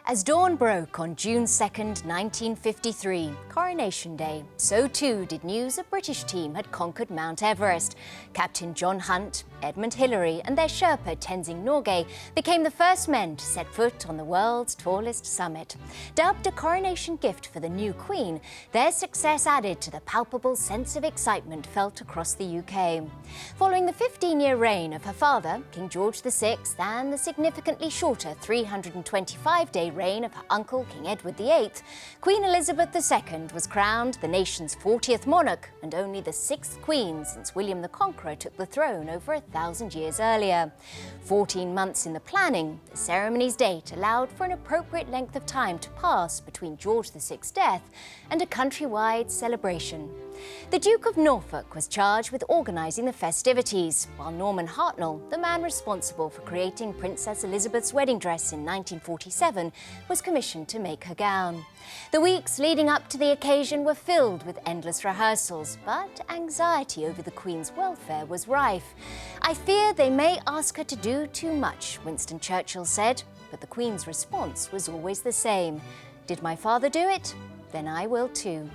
As dawn broke on June 2nd, 1953, Coronation Day, so too did news a British team had conquered Mount Everest. Captain John Hunt, Edmund Hillary and their Sherpa Tenzing Norgay became the first men to set foot on the world's tallest summit. Dubbed a coronation gift for the new Queen, their success added to the palpable sense of excitement felt across the UK. Following the 15-year reign of her father, King George VI, and the significantly shorter 325-day reign of her uncle, King Edward VIII, Queen Elizabeth II was crowned the nation's 40th monarch and only the 6th Queen since William the Conqueror took the throne over 1,000 years earlier. 14 months in the planning, the ceremony's date allowed for an appropriate length of time to pass between George VI's death and a countrywide celebration. The Duke of Norfolk was charged with organising the festivities, while Norman Hartnell, the man responsible for creating Princess Elizabeth's wedding dress in 1947, was commissioned to make her gown. The weeks leading up to the occasion were filled with endless rehearsals, but anxiety over the Queen's welfare was rife. "I fear they may ask her to do too much," Winston Churchill said, but the Queen's response was always the same. "Did my father do it? Then I will too."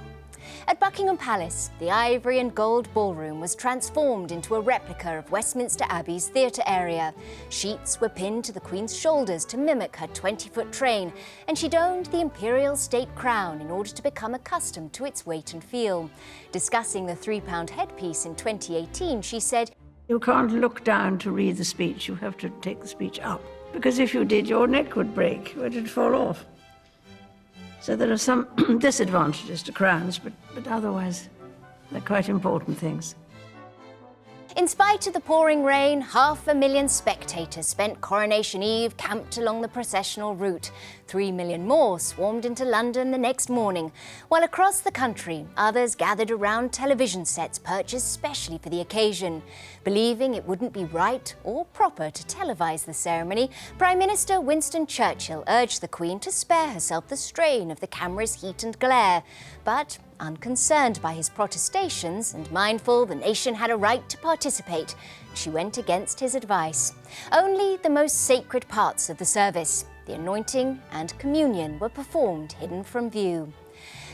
At Buckingham Palace, the ivory and gold ballroom was transformed into a replica of Westminster Abbey's theatre area. Sheets were pinned to the Queen's shoulders to mimic her 20-foot train, and she donned the imperial state crown in order to become accustomed to its weight and feel. Discussing the £3 headpiece in 2018, she said, "You can't look down to read the speech, you have to take the speech up. Because if you did, your neck would break, or it'd fall off. So there are some disadvantages to crowns, but otherwise they're quite important things." In spite of the pouring rain, 500,000 spectators spent Coronation Eve camped along the processional route. 3 million more swarmed into London the next morning, while across the country, others gathered around television sets purchased specially for the occasion. Believing it wouldn't be right or proper to televise the ceremony, Prime Minister Winston Churchill urged the Queen to spare herself the strain of the camera's heat and glare. But unconcerned by his protestations and mindful the nation had a right to participate, she went against his advice. Only the most sacred parts of the service, the anointing and communion, were performed hidden from view.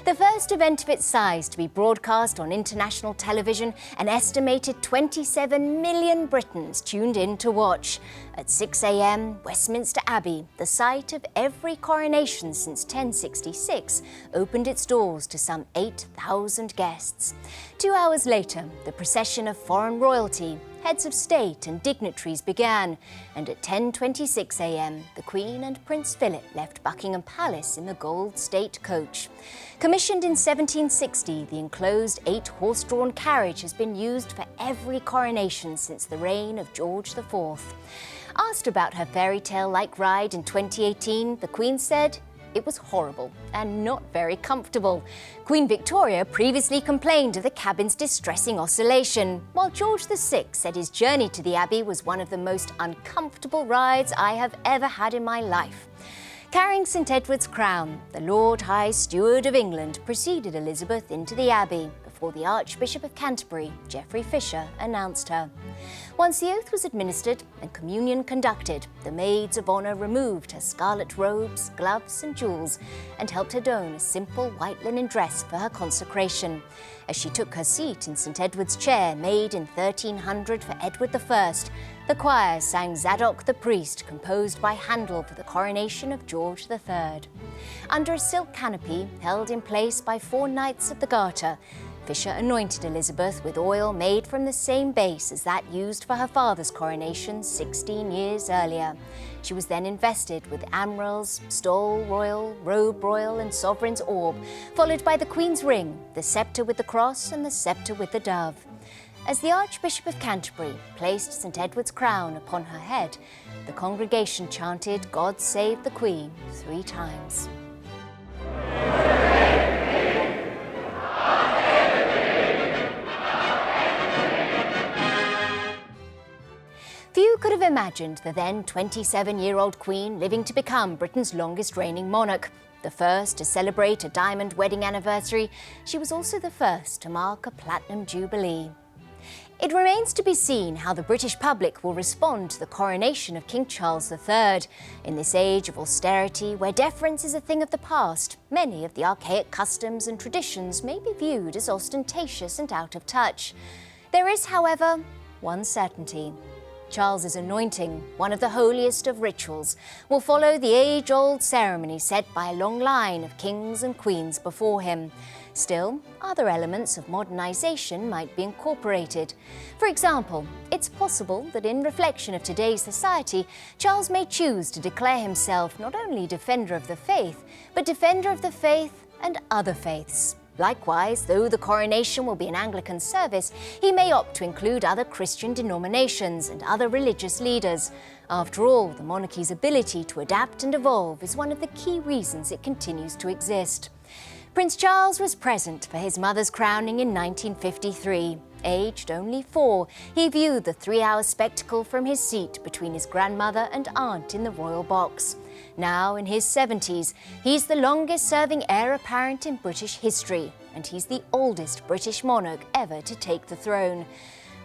The first event of its size to be broadcast on international television, an estimated 27 million Britons tuned in to watch. At 6 a.m, Westminster Abbey, the site of every coronation since 1066, opened its doors to some 8,000 guests. 2 hours later, the procession of foreign royalty, heads of state and dignitaries began, and at 10:26 a.m, the Queen and Prince Philip left Buckingham Palace in the gold state coach. Commissioned in 1760, the enclosed 8-horse-drawn carriage has been used for every coronation since the reign of George IV. Asked about her fairy tale-like ride in 2018, the Queen said, "It was horrible and not very comfortable." Queen Victoria previously complained of the cabin's distressing oscillation, while George VI said his journey to the Abbey was one of the most uncomfortable rides I have ever had in my life. Carrying St Edward's crown, the Lord High Steward of England preceded Elizabeth into the Abbey before the Archbishop of Canterbury, Geoffrey Fisher, announced her. Once the oath was administered and communion conducted, the maids of honour removed her scarlet robes, gloves and jewels and helped her don a simple white linen dress for her consecration. As she took her seat in St Edward's chair made in 1300 for Edward I, the choir sang Zadok the Priest, composed by Handel for the coronation of George III. Under a silk canopy held in place by 4 Knights of the Garter, Fisher anointed Elizabeth with oil made from the same base as that used for her father's coronation 16 years earlier. She was then invested with Admiral's, Stole Royal, Robe Royal and Sovereign's Orb, followed by the Queen's Ring, the Sceptre with the Cross and the Sceptre with the Dove. As the Archbishop of Canterbury placed St Edward's crown upon her head, the congregation chanted "God Save the Queen" 3 times. Few could have imagined the then 27-year-old Queen living to become Britain's longest reigning monarch. The first to celebrate a diamond wedding anniversary, she was also the first to mark a platinum jubilee. It remains to be seen how the British public will respond to the coronation of King Charles III. In this age of austerity, where deference is a thing of the past, many of the archaic customs and traditions may be viewed as ostentatious and out of touch. There is, however, one certainty. Charles's anointing, one of the holiest of rituals, will follow the age-old ceremony set by a long line of kings and queens before him. Still, other elements of modernisation might be incorporated. For example, it's possible that in reflection of today's society, Charles may choose to declare himself not only defender of the faith, but defender of the faith and other faiths. Likewise, though the coronation will be an Anglican service, he may opt to include other Christian denominations and other religious leaders. After all, the monarchy's ability to adapt and evolve is one of the key reasons it continues to exist. Prince Charles was present for his mother's crowning in 1953. Aged only 4, he viewed the 3-hour spectacle from his seat between his grandmother and aunt in the royal box. Now in his 70s, he's the longest-serving heir apparent in British history, and he's the oldest British monarch ever to take the throne.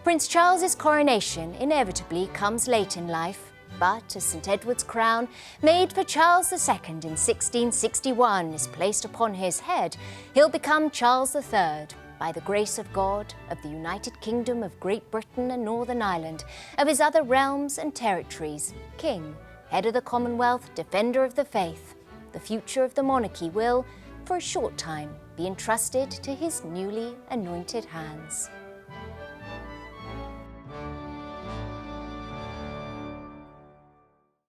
Prince Charles's coronation inevitably comes late in life, but as St Edward's crown, made for Charles II in 1661, is placed upon his head, he'll become Charles III, by the grace of God, of the United Kingdom of Great Britain and Northern Ireland, of his other realms and territories, king, head of the Commonwealth, defender of the faith. The future of the monarchy will, for a short time, be entrusted to his newly anointed hands.